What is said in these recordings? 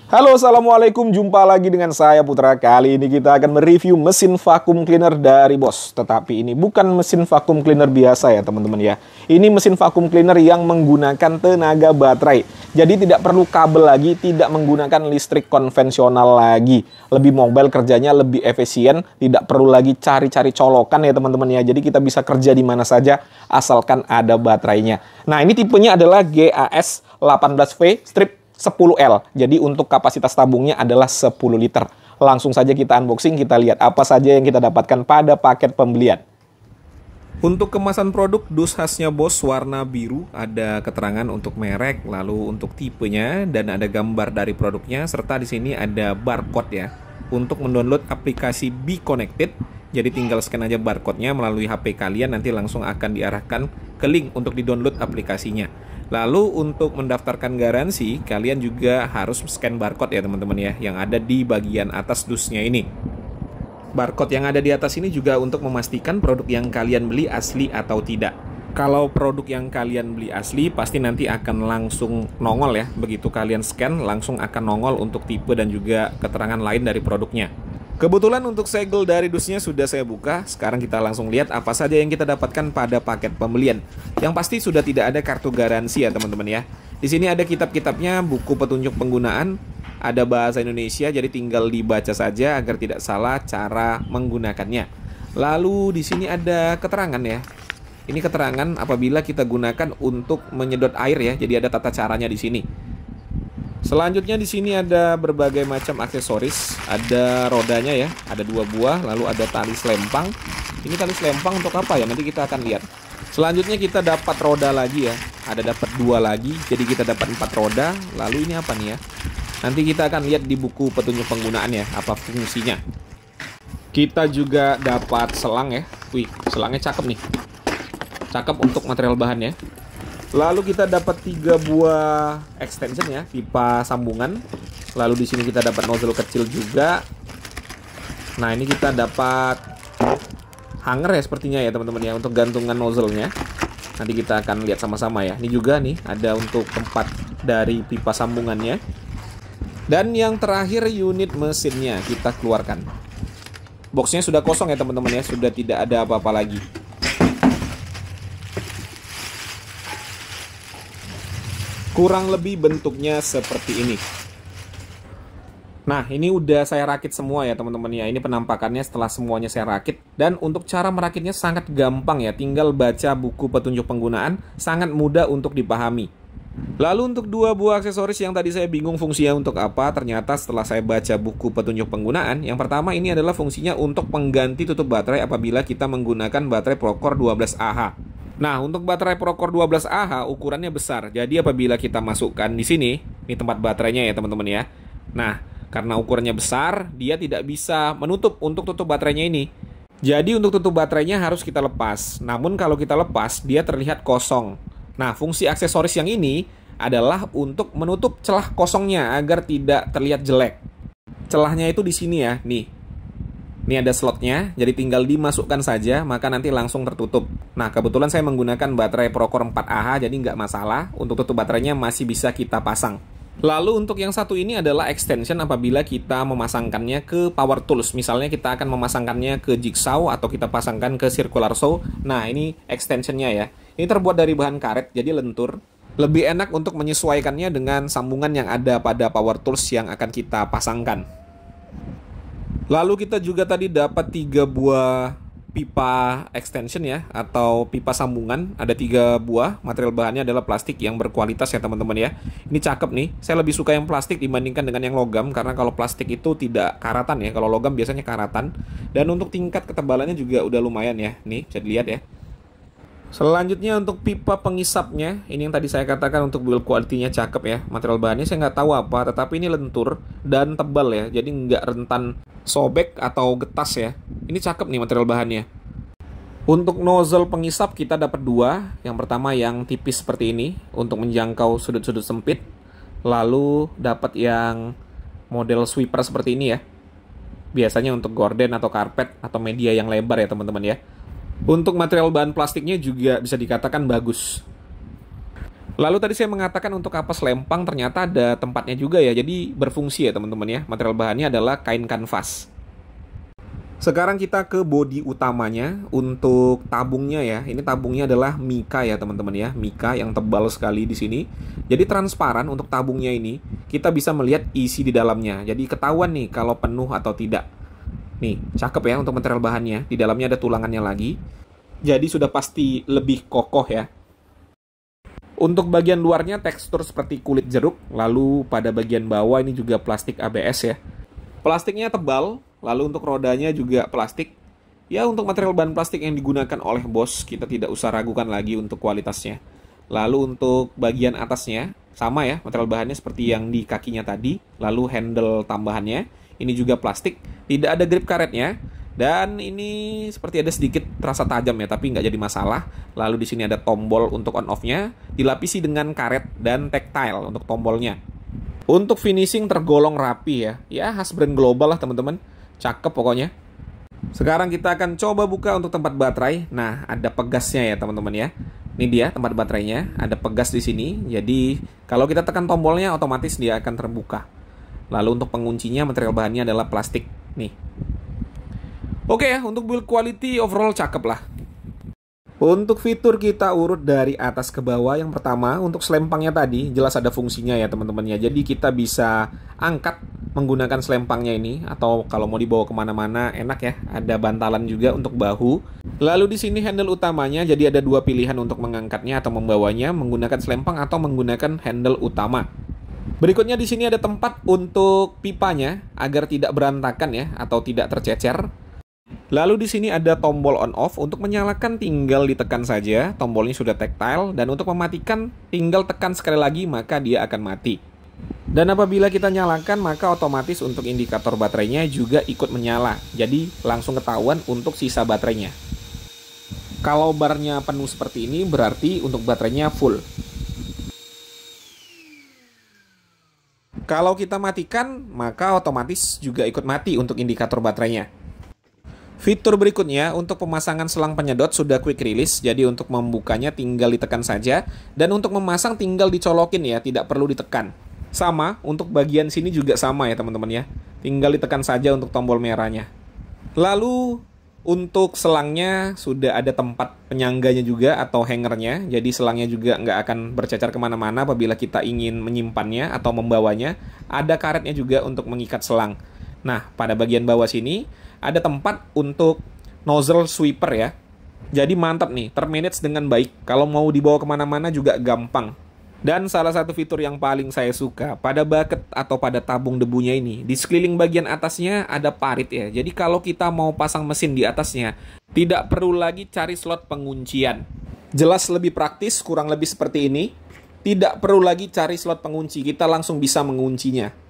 Halo, assalamualaikum. Jumpa lagi dengan saya Putra. Kali ini kita akan mereview mesin vacuum cleaner dari Bosch. Tetapi ini bukan mesin vacuum cleaner biasa ya teman-teman ya. Ini mesin vacuum cleaner yang menggunakan tenaga baterai. Jadi tidak perlu kabel lagi, tidak menggunakan listrik konvensional lagi. Lebih mobile kerjanya, lebih efisien, tidak perlu lagi cari-cari colokan ya teman-teman ya. Jadi kita bisa kerja di mana saja asalkan ada baterainya. Nah, ini tipenya adalah GAS 18V strip 10L. Jadi untuk kapasitas tabungnya adalah 10 liter. Langsung saja kita unboxing, kita lihat apa saja yang kita dapatkan pada paket pembelian. Untuk kemasan produk, dus khasnya Bosch warna biru, ada keterangan untuk merek, lalu untuk tipenya, dan ada gambar dari produknya, serta di sini ada barcode ya. Untuk mendownload aplikasi Be Connected, jadi tinggal scan aja barcode-nya melalui HP kalian, nanti langsung akan diarahkan ke link untuk di-download aplikasinya. Lalu untuk mendaftarkan garansi, kalian juga harus scan barcode ya teman-teman ya, yang ada di bagian atas dusnya ini. Barcode yang ada di atas ini juga untuk memastikan produk yang kalian beli asli atau tidak. Kalau produk yang kalian beli asli, pasti nanti akan langsung nongol ya. Begitu kalian scan, langsung akan nongol untuk tipe dan juga keterangan lain dari produknya. Kebetulan untuk segel dari dusnya sudah saya buka. Sekarang kita langsung lihat apa saja yang kita dapatkan pada paket pembelian. Yang pasti sudah tidak ada kartu garansi ya teman-teman ya. Di sini ada kitab-kitabnya, buku petunjuk penggunaan, ada bahasa Indonesia, jadi tinggal dibaca saja agar tidak salah cara menggunakannya. Lalu di sini ada keterangan ya. Ini keterangan apabila kita gunakan untuk menyedot air ya. Jadi ada tata caranya di sini. Selanjutnya di sini ada berbagai macam aksesoris, ada rodanya ya, ada 2 buah, lalu ada tali selempang. Ini tali selempang untuk apa ya? Nanti kita akan lihat. Selanjutnya kita dapat roda lagi ya, ada dapat 2 lagi, jadi kita dapat 4 roda. Lalu ini apa nih ya? Nanti kita akan lihat di buku petunjuk penggunaan ya, apa fungsinya. Kita juga dapat selang ya. Wih, selangnya cakep nih. Cakep untuk material bahan ya. Lalu kita dapat 3 buah extension ya, pipa sambungan. Lalu di sini kita dapat nozzle kecil juga. Nah, ini kita dapat hanger ya sepertinya ya teman-teman ya, untuk gantungan nozzle-nya. Nanti kita akan lihat sama-sama ya. Ini juga nih ada untuk tempat dari pipa sambungannya. Dan yang terakhir unit mesinnya kita keluarkan. Boxnya sudah kosong ya teman-teman ya, sudah tidak ada apa-apa lagi. Kurang lebih bentuknya seperti ini. Nah, ini udah saya rakit semua ya teman-teman ya. Ini penampakannya setelah semuanya saya rakit. Dan untuk cara merakitnya sangat gampang ya. Tinggal baca buku petunjuk penggunaan. Sangat mudah untuk dipahami. Lalu untuk 2 buah aksesoris yang tadi saya bingung fungsinya untuk apa. Ternyata setelah saya baca buku petunjuk penggunaan. Yang pertama ini adalah fungsinya untuk pengganti tutup baterai apabila kita menggunakan baterai Procore 12AH. Nah, untuk baterai Procore 12AH ukurannya besar. Jadi apabila kita masukkan di sini, ini tempat baterainya ya teman-teman ya. Nah, karena ukurannya besar, dia tidak bisa menutup untuk tutup baterainya ini. Jadi untuk tutup baterainya harus kita lepas. Namun kalau kita lepas, dia terlihat kosong. Nah, fungsi aksesoris yang ini adalah untuk menutup celah kosongnya agar tidak terlihat jelek. Celahnya itu di sini ya, nih. Ini ada slotnya, jadi tinggal dimasukkan saja, maka nanti langsung tertutup. Nah, kebetulan saya menggunakan baterai Procore 4AH, jadi nggak masalah. Untuk tutup baterainya masih bisa kita pasang. Lalu untuk yang satu ini adalah extension apabila kita memasangkannya ke power tools. Misalnya kita akan memasangkannya ke jigsaw atau kita pasangkan ke circular saw. Nah, ini extensionnya ya. Ini terbuat dari bahan karet, jadi lentur. Lebih enak untuk menyesuaikannya dengan sambungan yang ada pada power tools yang akan kita pasangkan. Lalu kita juga tadi dapat 3 buah pipa extension ya, atau pipa sambungan. Ada 3 buah, material bahannya adalah plastik yang berkualitas ya teman-teman ya. Ini cakep nih, saya lebih suka yang plastik dibandingkan dengan yang logam. Karena kalau plastik itu tidak karatan ya, kalau logam biasanya karatan. Dan untuk tingkat ketebalannya juga udah lumayan ya, nih bisa dilihat ya. Selanjutnya untuk pipa pengisapnya, ini yang tadi saya katakan untuk build quality-nya cakep ya. Material bahannya saya nggak tahu apa, tetapi ini lentur dan tebal ya, jadi nggak rentan sobek atau getas ya. Ini cakep nih material bahannya. Untuk nozzle pengisap kita dapat 2. Yang pertama yang tipis seperti ini untuk menjangkau sudut-sudut sempit. Lalu dapat yang model sweeper seperti ini ya. Biasanya untuk gorden atau karpet atau media yang lebar ya teman-teman ya. Untuk material bahan plastiknya juga bisa dikatakan bagus. Lalu tadi saya mengatakan untuk kapas lempang ternyata ada tempatnya juga ya. Jadi berfungsi ya teman-teman ya. Material bahannya adalah kain kanvas. Sekarang kita ke bodi utamanya. Untuk tabungnya ya. Ini tabungnya adalah mika ya teman-teman ya. Mika yang tebal sekali di sini. Jadi transparan untuk tabungnya ini. Kita bisa melihat isi di dalamnya. Jadi ketahuan nih kalau penuh atau tidak. Nih, cakep ya untuk material bahannya. Di dalamnya ada tulangannya lagi. Jadi sudah pasti lebih kokoh ya. Untuk bagian luarnya tekstur seperti kulit jeruk, lalu pada bagian bawah ini juga plastik ABS ya. Plastiknya tebal, lalu untuk rodanya juga plastik. Ya untuk material bahan plastik yang digunakan oleh Bosch, kita tidak usah ragukan lagi untuk kualitasnya. Lalu untuk bagian atasnya, sama ya material bahannya seperti yang di kakinya tadi. Lalu handle tambahannya, ini juga plastik, tidak ada grip karetnya. Dan ini seperti ada sedikit terasa tajam ya, tapi nggak jadi masalah. Lalu di sini ada tombol untuk on-off-nya, dilapisi dengan karet dan tactile untuk tombolnya. Untuk finishing tergolong rapi ya. Ya khas brand global lah teman-teman. Cakep pokoknya. Sekarang kita akan coba buka untuk tempat baterai. Nah, ada pegasnya ya teman-teman ya. Ini dia tempat baterainya, ada pegas di sini. Jadi kalau kita tekan tombolnya otomatis dia akan terbuka. Lalu untuk penguncinya material bahannya adalah plastik. Nih. Oke ya, untuk build quality overall cakep lah. Untuk fitur kita urut dari atas ke bawah. Yang pertama, untuk selempangnya tadi, jelas ada fungsinya ya teman-teman ya. Jadi kita bisa angkat menggunakan selempangnya ini. Atau kalau mau dibawa kemana-mana, enak ya. Ada bantalan juga untuk bahu. Lalu di sini handle utamanya, jadi ada dua pilihan untuk mengangkatnya atau membawanya. Menggunakan selempang atau menggunakan handle utama. Berikutnya di sini ada tempat untuk pipanya, agar tidak berantakan ya, atau tidak tercecer. Lalu di sini ada tombol on off. Untuk menyalakan tinggal ditekan saja, tombolnya sudah tactile, dan untuk mematikan tinggal tekan sekali lagi maka dia akan mati. Dan apabila kita nyalakan maka otomatis untuk indikator baterainya juga ikut menyala. Jadi langsung ketahuan untuk sisa baterainya. Kalau barnya penuh seperti ini berarti untuk baterainya full. Kalau kita matikan maka otomatis juga ikut mati untuk indikator baterainya. Fitur berikutnya untuk pemasangan selang penyedot sudah quick release, jadi untuk membukanya tinggal ditekan saja, dan untuk memasang tinggal dicolokin ya, tidak perlu ditekan. Sama, untuk bagian sini juga sama ya teman-teman ya, tinggal ditekan saja untuk tombol merahnya. Lalu untuk selangnya sudah ada tempat penyangganya juga atau hangernya, jadi selangnya juga nggak akan bercecar kemana-mana apabila kita ingin menyimpannya atau membawanya. Ada karetnya juga untuk mengikat selang. Nah, pada bagian bawah sini ada tempat untuk nozzle sweeper ya. Jadi mantap nih, termanage dengan baik. Kalau mau dibawa kemana-mana juga gampang. Dan salah satu fitur yang paling saya suka pada bucket atau pada tabung debunya ini, di sekeliling bagian atasnya ada parit ya. Jadi kalau kita mau pasang mesin di atasnya, tidak perlu lagi cari slot penguncian. Jelas lebih praktis, kurang lebih seperti ini. Tidak perlu lagi cari slot pengunci, kita langsung bisa menguncinya.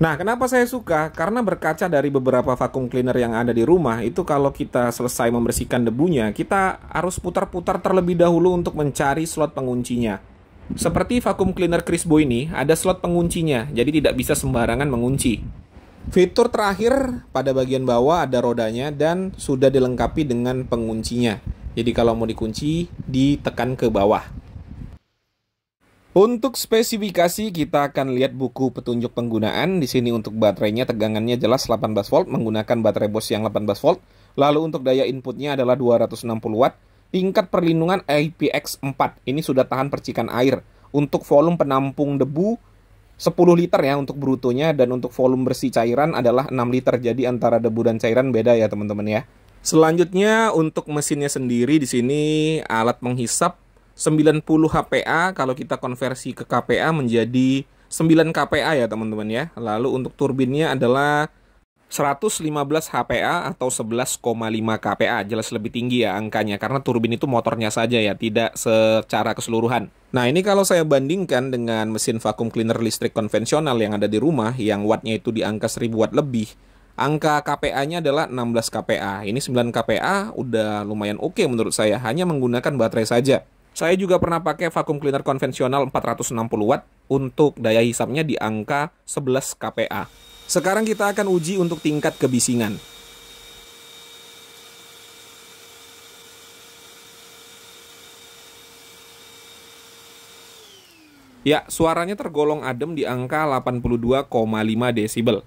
Nah, kenapa saya suka? Karena berkaca dari beberapa vacuum cleaner yang ada di rumah, itu kalau kita selesai membersihkan debunya, kita harus putar-putar terlebih dahulu untuk mencari slot penguncinya. Seperti vacuum cleaner Crisbo ini, ada slot penguncinya, jadi tidak bisa sembarangan mengunci. Fitur terakhir, pada bagian bawah ada rodanya dan sudah dilengkapi dengan penguncinya. Jadi kalau mau dikunci, ditekan ke bawah. Untuk spesifikasi kita akan lihat buku petunjuk penggunaan. Di sini untuk baterainya tegangannya jelas 18 volt menggunakan baterai Bosch yang 18 volt. Lalu untuk daya inputnya adalah 260 watt. Tingkat perlindungan IPX4. Ini sudah tahan percikan air. Untuk volume penampung debu 10 liter ya untuk brutonya, dan untuk volume bersih cairan adalah 6 liter. Jadi antara debu dan cairan beda ya teman-teman ya. Selanjutnya untuk mesinnya sendiri di sini alat menghisap 90 HPA, kalau kita konversi ke KPA menjadi 9 KPA ya teman-teman ya. Lalu untuk turbinnya adalah 115 HPA atau 11,5 KPA. Jelas lebih tinggi ya angkanya, karena turbin itu motornya saja ya, tidak secara keseluruhan. Nah ini kalau saya bandingkan dengan mesin vacuum cleaner listrik konvensional yang ada di rumah, yang wattnya itu di angka 1000 watt lebih, angka KPA-nya adalah 16 KPA. Ini 9 KPA udah lumayan oke menurut saya, hanya menggunakan baterai saja. Saya juga pernah pakai vacuum cleaner konvensional 460 watt untuk daya hisapnya di angka 11 KPA. Sekarang kita akan uji untuk tingkat kebisingan. Ya, suaranya tergolong adem di angka 82,5 desibel.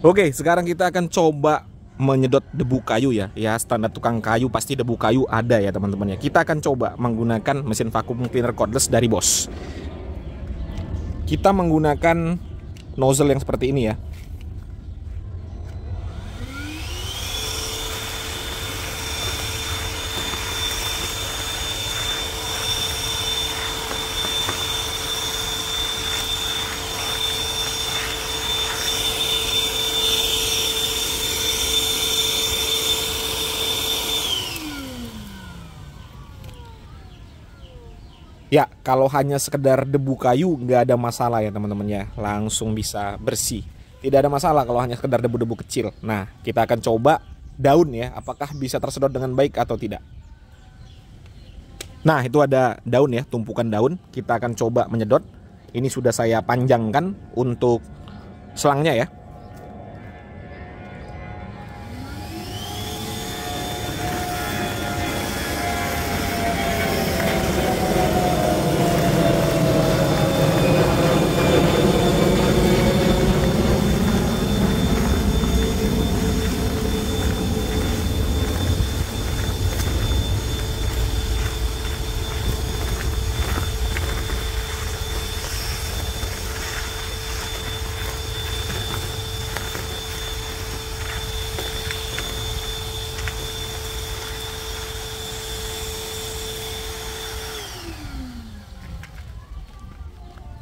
Oke, sekarang kita akan coba menyedot debu kayu ya. Ya, standar tukang kayu pasti debu kayu ada ya teman-teman ya. Kita akan coba menggunakan mesin vacuum cleaner cordless dari Bosch. Kita menggunakan nozzle yang seperti ini ya. Ya, kalau hanya sekedar debu kayu nggak ada masalah ya teman-teman ya. Langsung bisa bersih. Tidak ada masalah kalau hanya sekedar debu-debu kecil. Nah, kita akan coba daun ya. Apakah bisa tersedot dengan baik atau tidak. Nah, itu ada daun ya, tumpukan daun. Kita akan coba menyedot. Ini sudah saya panjangkan untuk selangnya ya.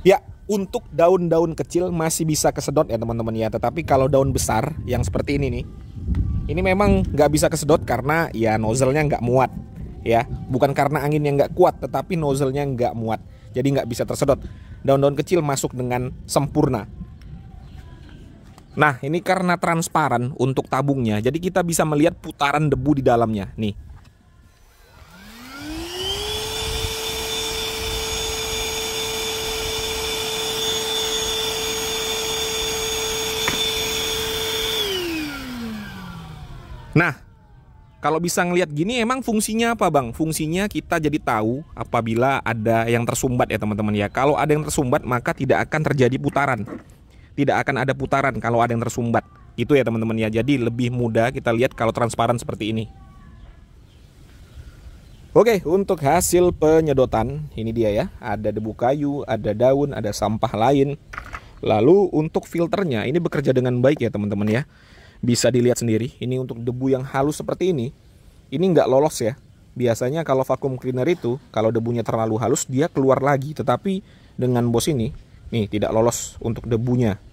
Ya, untuk daun-daun kecil masih bisa kesedot ya teman-teman ya. Tetapi kalau daun besar yang seperti ini nih, ini memang nggak bisa kesedot karena ya nozzle-nya nggak muat ya. Bukan karena anginnya nggak kuat, tetapi nozzle-nya nggak muat. Jadi nggak bisa tersedot. Daun-daun kecil masuk dengan sempurna. Nah, ini karena transparan untuk tabungnya, jadi kita bisa melihat putaran debu di dalamnya. Nih. Nah, kalau bisa ngelihat gini emang fungsinya apa bang? Fungsinya kita jadi tahu apabila ada yang tersumbat ya teman-teman ya. Kalau ada yang tersumbat maka tidak akan terjadi putaran. Tidak akan ada putaran kalau ada yang tersumbat. Itu ya teman-teman ya. Jadi lebih mudah kita lihat kalau transparan seperti ini. Oke, untuk hasil penyedotan ini dia ya. Ada debu kayu, ada daun, ada sampah lain. Lalu untuk filternya ini bekerja dengan baik ya teman-teman ya. Bisa dilihat sendiri, ini untuk debu yang halus seperti ini nggak lolos ya. Biasanya kalau vacuum cleaner itu, kalau debunya terlalu halus, dia keluar lagi. Tetapi dengan Bosch ini, nih tidak lolos untuk debunya.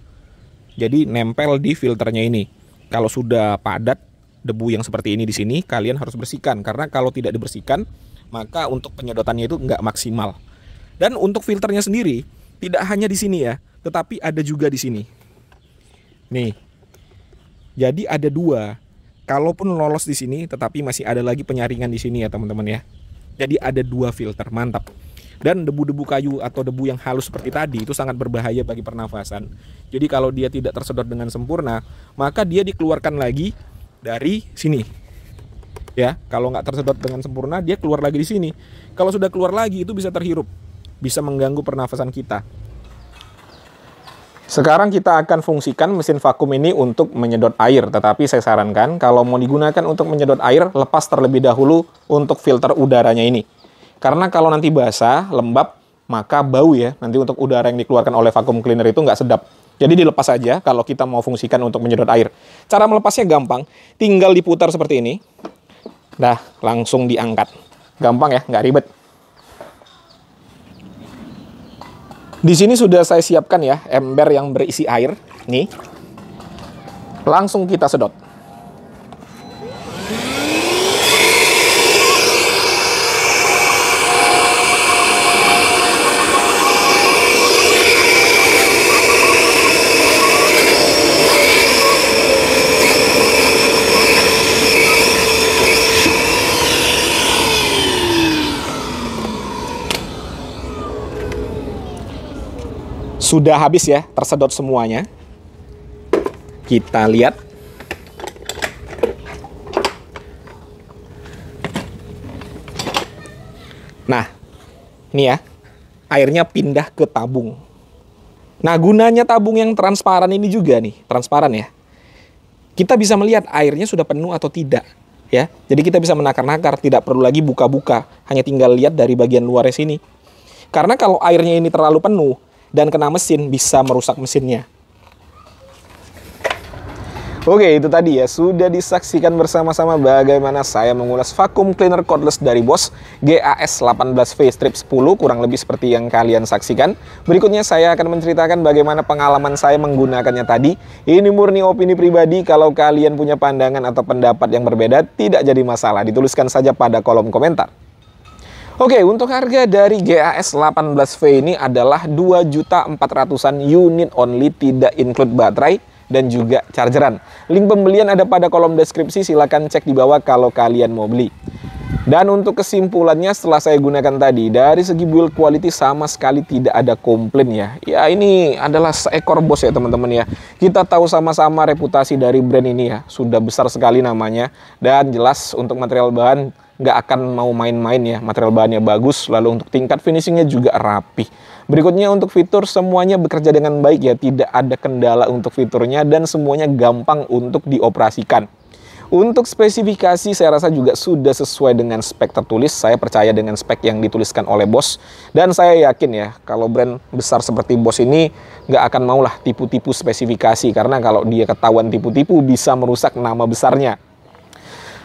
Jadi nempel di filternya ini. Kalau sudah padat debu yang seperti ini di sini, kalian harus bersihkan. Karena kalau tidak dibersihkan, maka untuk penyedotannya itu nggak maksimal. Dan untuk filternya sendiri, tidak hanya di sini ya, tetapi ada juga di sini. Nih. Jadi ada dua. Kalaupun lolos di sini, tetapi masih ada lagi penyaringan di sini ya teman-teman ya. Jadi ada dua filter, mantap. Dan debu-debu kayu atau debu yang halus seperti tadi itu sangat berbahaya bagi pernafasan. Jadi kalau dia tidak tersedot dengan sempurna, maka dia dikeluarkan lagi dari sini. Ya, kalau nggak tersedot dengan sempurna, dia keluar lagi di sini. Kalau sudah keluar lagi itu bisa terhirup, bisa mengganggu pernafasan kita. Sekarang kita akan fungsikan mesin vakum ini untuk menyedot air, tetapi saya sarankan kalau mau digunakan untuk menyedot air, lepas terlebih dahulu untuk filter udaranya ini. Karena kalau nanti basah, lembab, maka bau ya, nanti untuk udara yang dikeluarkan oleh vacuum cleaner itu nggak sedap. Jadi dilepas saja kalau kita mau fungsikan untuk menyedot air. Cara melepasnya gampang, tinggal diputar seperti ini. Nah, langsung diangkat. Gampang ya, nggak ribet. Di sini sudah saya siapkan ya ember yang berisi air, nih. Langsung kita sedot. Sudah habis ya, tersedot semuanya. Kita lihat. Nah, Nih ya, airnya pindah ke tabung. Nah, gunanya tabung yang transparan ini juga nih, transparan ya. Kita bisa melihat airnya sudah penuh atau tidak, ya. Jadi kita bisa menakar-nakar, tidak perlu lagi buka-buka, hanya tinggal lihat dari bagian luarnya sini. Karena kalau airnya ini terlalu penuh dan kena mesin, bisa merusak mesinnya. Oke, itu tadi ya, sudah disaksikan bersama-sama bagaimana saya mengulas vacuum cleaner cordless dari Bosch GAS18V strip 10, kurang lebih seperti yang kalian saksikan. Berikutnya saya akan menceritakan bagaimana pengalaman saya menggunakannya tadi. Ini murni opini pribadi, kalau kalian punya pandangan atau pendapat yang berbeda, tidak jadi masalah, dituliskan saja pada kolom komentar. Oke, untuk harga dari GAS18V ini adalah 2.400.000 unit only, tidak include baterai dan juga chargeran. Link pembelian ada pada kolom deskripsi, silahkan cek di bawah kalau kalian mau beli. Dan untuk kesimpulannya setelah saya gunakan tadi, dari segi build quality sama sekali tidak ada komplain ya. Ya, ini adalah seekor Bosch ya teman-teman ya. Kita tahu sama-sama reputasi dari brand ini ya, sudah besar sekali namanya. Dan jelas untuk material bahan nggak akan mau main-main ya, material bahannya bagus, lalu untuk tingkat finishingnya juga rapi. Berikutnya untuk fitur, semuanya bekerja dengan baik ya, tidak ada kendala untuk fiturnya dan semuanya gampang untuk dioperasikan. Untuk spesifikasi saya rasa juga sudah sesuai dengan spek tertulis, saya percaya dengan spek yang dituliskan oleh Bosch. Dan saya yakin ya, kalau brand besar seperti Bosch ini nggak akan maulah tipu-tipu spesifikasi, karena kalau dia ketahuan tipu-tipu bisa merusak nama besarnya.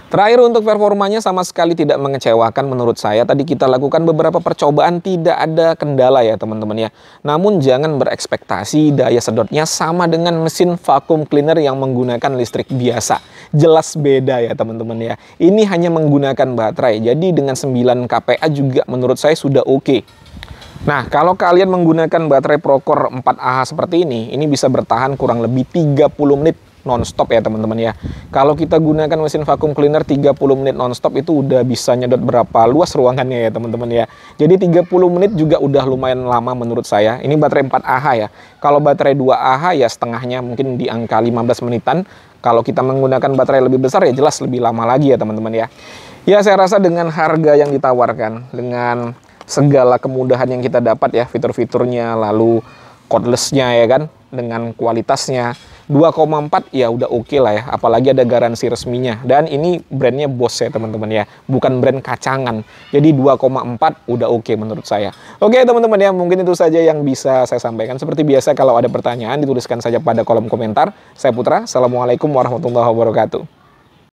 Terakhir untuk performanya sama sekali tidak mengecewakan menurut saya. Tadi kita lakukan beberapa percobaan, tidak ada kendala ya teman-teman ya. Namun jangan berekspektasi daya sedotnya sama dengan mesin vacuum cleaner yang menggunakan listrik biasa. Jelas beda ya teman-teman ya. Ini hanya menggunakan baterai, jadi dengan 9 kPa juga menurut saya sudah oke. Nah, kalau kalian menggunakan baterai Procore 4Ah seperti ini bisa bertahan kurang lebih 30 menit non-stop ya teman-teman ya. Kalau kita gunakan mesin vacuum cleaner 30 menit non-stop itu udah bisa nyedot berapa luas ruangannya ya teman-teman ya. Jadi 30 menit juga udah lumayan lama menurut saya. Ini baterai 4Ah ya. Kalau baterai 2Ah ya setengahnya mungkin di angka 15 menitan. Kalau kita menggunakan baterai lebih besar ya jelas lebih lama lagi ya teman-teman ya. Ya, saya rasa dengan harga yang ditawarkan, dengan segala kemudahan yang kita dapat ya, fitur-fiturnya, lalu cordless-nya ya kan, dengan kualitasnya 2,4 ya udah oke lah ya, apalagi ada garansi resminya. Dan ini brandnya Bosch ya teman-teman ya, bukan brand kacangan. Jadi 2,4 udah oke menurut saya. Oke teman-teman ya, mungkin itu saja yang bisa saya sampaikan. Seperti biasa kalau ada pertanyaan dituliskan saja pada kolom komentar. Saya Putra, Assalamualaikum warahmatullahi wabarakatuh.